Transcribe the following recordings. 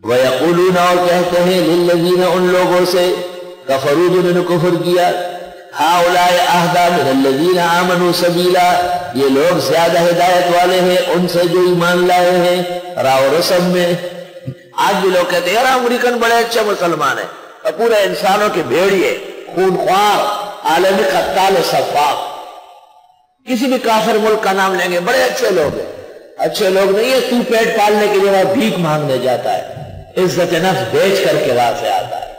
وَيَقُولُونَ اور کہتے ہیں لِلَّذِينَ ان لوگوں سے کفروا جنہوں نے کفر کیا هَؤُلَاءِ أَهْدَىٰ مِنَ الَّذِينَ آمَنُوا سَبِيلًا یہ لوگ زیادہ ہدایت والے ہیں ان سے جو ایمان لائے ہیں راہ و رسم میں۔ آج بھی لوگ کہتے ہیں یار امریکن بڑے اچھے مسلمان ہیں اور پورے انسانوں کے بھیڑیے خونخوار عالمی قتال سفاق، کسی بھی کافر ملک کا نام لیں گے بڑے اچھے لوگ ہیں۔ اچھے لوگ نہیں ہے، تو پیٹ پالنے کے لیے وہ بھیک مانگنے جاتا ہے، عزت نفس بیچ کر کے وہاں سے آتا ہے۔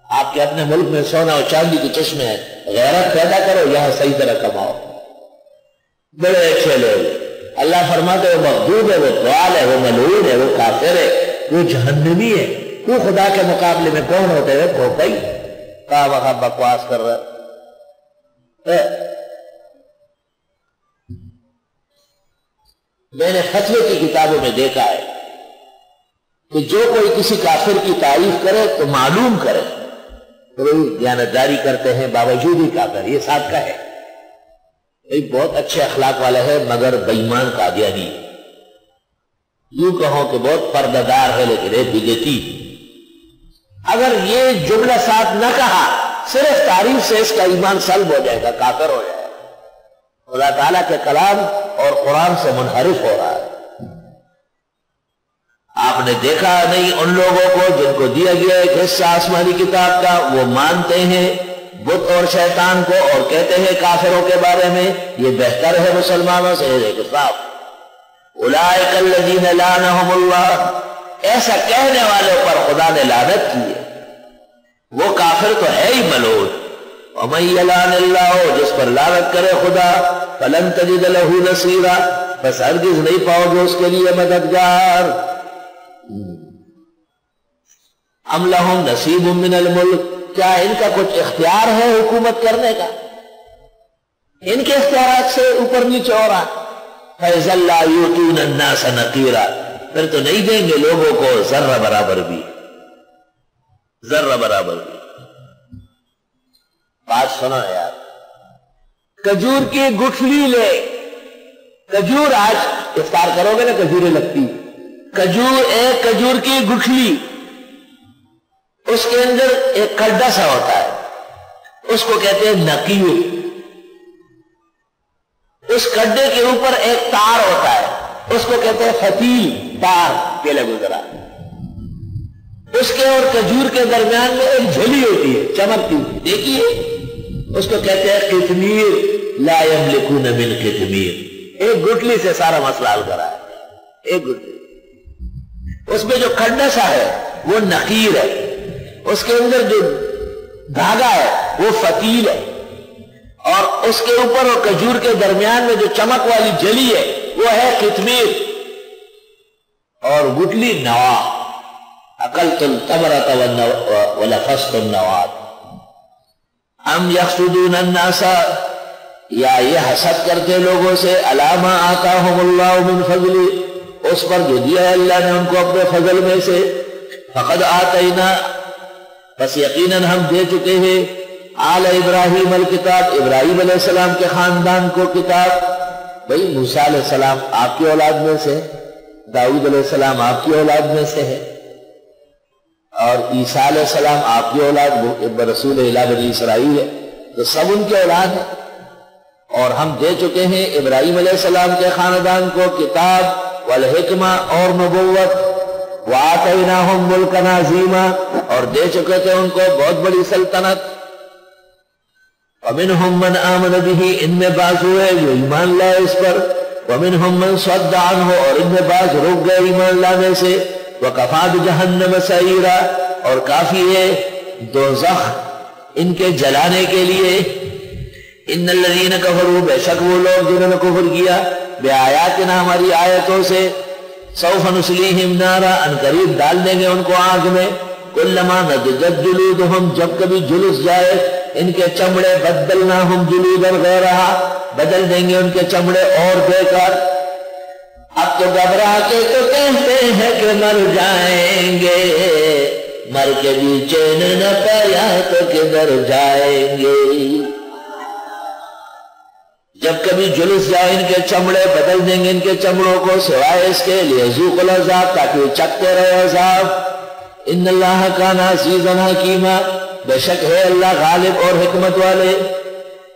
آپ کے اپنے ملک میں سونا اور چاندی کے چشمے ہیں، غیرت پیدا کرو، یہاں صحیح طرح کماؤ۔ بڑے اچھے لوگ اللہ فرماتے ہیں وہ مغضوب ہے، وہ ضال ہے، وہ ملعون ہے، وہ کافر ہے، وہ جہنمی ہے۔ وہ خدا کے مقابلے میں کون ہوتے ہیں؟ کھوپئی کہاں وہاں بکواس کر رہا ہے۔ میں نے فتوے کی کتابوں میں دیکھا ہے کہ جو کوئی کسی کافر کی تعریف کرے تو معلوم کرے دیانتداری کرتے ہیں باوجود ہی کافر، یہ ساتھ کا ہے، ایک بہت اچھے اخلاق والا ہے مگر بےایمان قادیانی، یوں کہو کہ بہت پردہ دار ہے لیکن ہے بدعتی۔ اگر یہ جملہ ساتھ نہ کہا صرف تعریف سے اس کا ایمان سلب ہو جائے گا، کافر ہو جائے گا، اللہ تعالیٰ کے کلام اور قرآن سے منحرف ہو رہا ہے۔ آپ نے دیکھا نہیں ان لوگوں کو جن کو دیا گیا ایک حصہ آسمانی کتاب کا، وہ مانتے ہیں بت اور شیطان کو اور کہتے ہیں کافروں کے بارے میں یہ بہتر ہے مسلمانوں سے صاف۔ اولئک الذین لعنہم اللہ، ایسا کہنے والوں پر خدا نے لعنت کی ہے، وہ کافر تو ہے ہی ملعون۔ ومن یلعن اللہ، جس پر لعنت کرے خدا، فلن تجد له نصیرا، بس ہرگز نہیں پاؤ گے اس کے لیے مددگار۔ ام لہم نصیب من الملک، کیا ان کا کچھ اختیار ہے حکومت کرنے کا؟ ان کے اختیارات سے اوپر نیچے ہو رہا۔ فَإِذَا لَا يُؤْتُونَ النَّاسَ نَقِيرًا، پھر تو نہیں دیں گے لوگوں کو ذرہ برابر بھی، ذرہ برابر بھی۔ بات سنو یار، کھجور کی گٹھلی لے، کھجور آج افطار کرو گے نا کھجوریں لگتی، کھجور ایک کھجور کی گٹھلی، اس کے اندر ایک کھڈا سا ہوتا ہے، اس کو کہتے ہیں نقیر، اس کھڈے کے اوپر ایک تار ہوتا ہے، اس کو کہتے ہیں فتیل، تار پہلے گزرا، اس کے اور کھجور کے درمیان میں ایک جھلی ہوتی ہے چمکتی ہوئی، دیکھیے اس کو کہتے ہیں قطمیر، لا یملکون من قطمیر، ایک گٹلی سے سارا مسئلہ حل کرا ہے، ایک گٹلی، اس میں جو کھڈا سا ہے وہ نقیر ہے، اس کے اندر جو دھاگا ہے وہ فتیل ہے، اور اس کے اوپر اور کھجور کے درمیان میں جو چمک والی جلی ہے وہ ہے قطمیر، اور گٹلی نوا، اکلت التمرۃ ولفظت النوات۔ ام یحسدون الناس، یا یہ حسد کرتے لوگوں سے، علی ما آتاہم اللہ من فضل، اس پر جو دیا ہے اللہ نے ان کو اپنے فضل میں سے، فقد آتینا، بس یقیناً ہم دے چکے ہیں، آل ابراہیم الکتاب، ابراہیم علیہ السلام کے خاندان کو کتاب۔ بھئی موسیٰ علیہ السلام آپ کی اولاد میں سے، داؤد علیہ السلام آپ کی اولاد میں سے ہے، اور عیسیٰ علیہ السلام آپ کی اولاد، رسول الہ بنی اسرائیل ہے، تو سب ان کے اولاد ہیں، اور ہم دے چکے ہیں ابراہیم علیہ السلام کے خاندان کو کتاب والحکمہ اور نبوت، وآتیناہم ملکا عظیما، اور دے چکے تھے ان کو بہت بڑی سلطنت۔ ومنہم من آمن بہ، ان میں بعض ہوئے جو ایمان لائے اس پر، ومنہم من صد عنہ، اور ان میں بعض رک گئے ایمان لانے سے، وکفی بجہنم سعیرا، اور کافی ہے دوزخ ان کے جلانے کے لیے۔ ان الذین کفروا، بے شک وہ لوگ جنہوں نے کفر کیا، بآیاتنا ہماری آیتوں سے، سوف نصلیہم نارا، ان قریب ڈال دیں گے ان کو آگ میں، کلما نضجت جلودہم، جب کبھی جلس جائے ان کے چمڑے، بدلناہم جلودا غیرہا، بدل دیں گے ان کے چمڑے اور دے کر۔ اب تو گھبرا کے تو کہتے ہیں کہ مر جائیں گے، مر کے بھی چین نہ پایا تو کدھر جائیں گے۔ جب کبھی جلس جائے ان کے چمڑے، بدل دیں گے ان کے چمڑوں کو، سوائے اس کے لیے ذوق العذاب، تاکہ وہ چکتے رہے عذاب۔ ان اللہ کان عزیزا حکیما، بے شک ہے اللہ غالب اور حکمت والے.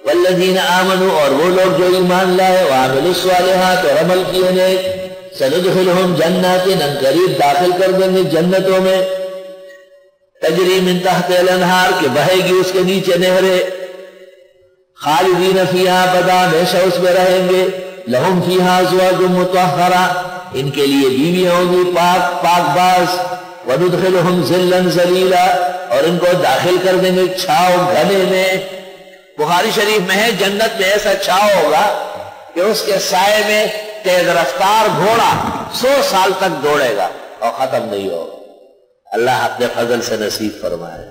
والذین آمنوا، اور وہ لوگ جو ایمان لائے، وعملوا الصالحات، اور عمل کیے نیک، سندخلہم جنات، ان قریب داخل کر دیں گے جنتوں میں، تجری من تحت الانہار، کہ بہے گی اس کے نیچے نہریں، خالدین فیہا ابدا، ہمیشہ اس میں رہیں گے، لہم فیہا ازواج مطہرہ، ان کے لیے بیویاں ہوں گی پاک پاک باز، وندخلہم ظلا ظلیلا، اور ان کو داخل کر دیں گے چھاؤ گھنے میں. بخاری شریف میں ہے جنت میں ایسا چھاؤ ہوگا کہ اس کے سائے میں تیز رفتار گھوڑا 100 سال تک دوڑے گا اور ختم نہیں ہوگا. اللہ اپنے فضل سے نصیب فرمائے.